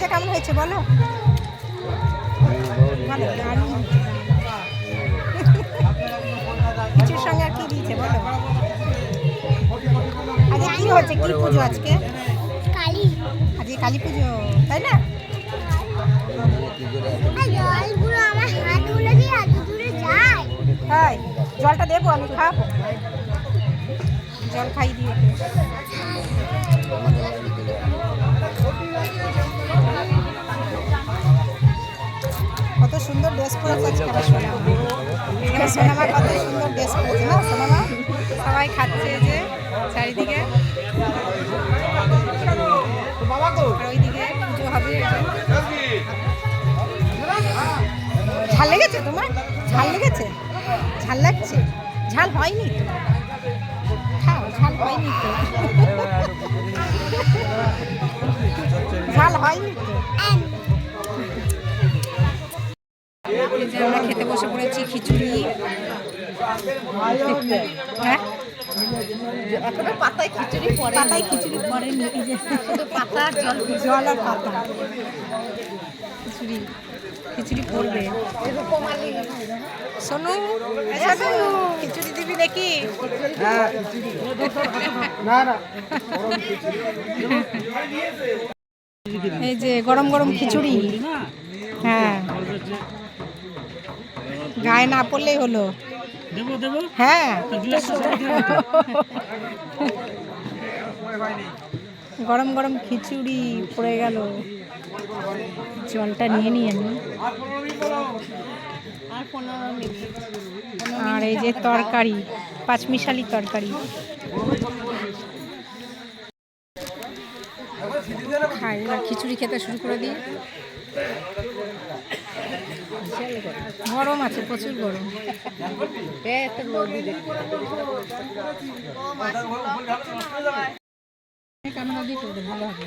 খিচুড়িটা কেমন হয়েছে বলো? খিচুড়ির সঙ্গে আর কি দিয়েছে বলো? আজকে কি হচ্ছে, কি পুজো আজকে? আজকে কালী পুজো, তাই না? তাই জলটা দেবো, আমি খাবো, জল খাই দিয়ে। কত সুন্দর ড্রেস পরেছে আজকে আমার সোনামা। সোনামা কত সুন্দর ড্রেস পরেছে না সোনামা? সবাই খাচ্ছে যে চারিদিকে, আর ওইদিকে পুজো হবে। ঝাল লেগেছে তোমার? ঝাল লেগেছে? ঝাল লাগছে? ঝাল হয়নি তো, খাও, ঝাল হয়নি তো, ঝাল হয়নি তো। এই যে আমরা খেতে বসে পড়েছি খিচুড়ি। হ্যাঁ, পাতায় খিচুড়ি পরে, পাতায় খিচুড়ি পড়েনি, এই যে শুধু পাতা জল জল আর পাতা। খিচুড়ি খিচুড়ি পড়বে। সোনু, সোনু, খিচুড়ি দিবি নাকি? এই যে গরম গরম খিচুড়ি। হ্যাঁ, গায়ে না পড়লেই হলো। হ্যাঁ, গরম গরম খিচুড়ি পড়ে গেল। জলটা নিয়ে নিই আমি। আর এই যে তরকারি, পাঁচমিশালি তরকারি। খাই, এবার খিচুড়ি খেতে শুরু করে দিই। গরম আছে, প্রচুর গরম। ক্যামেরা দিয়ে ভালো হবে।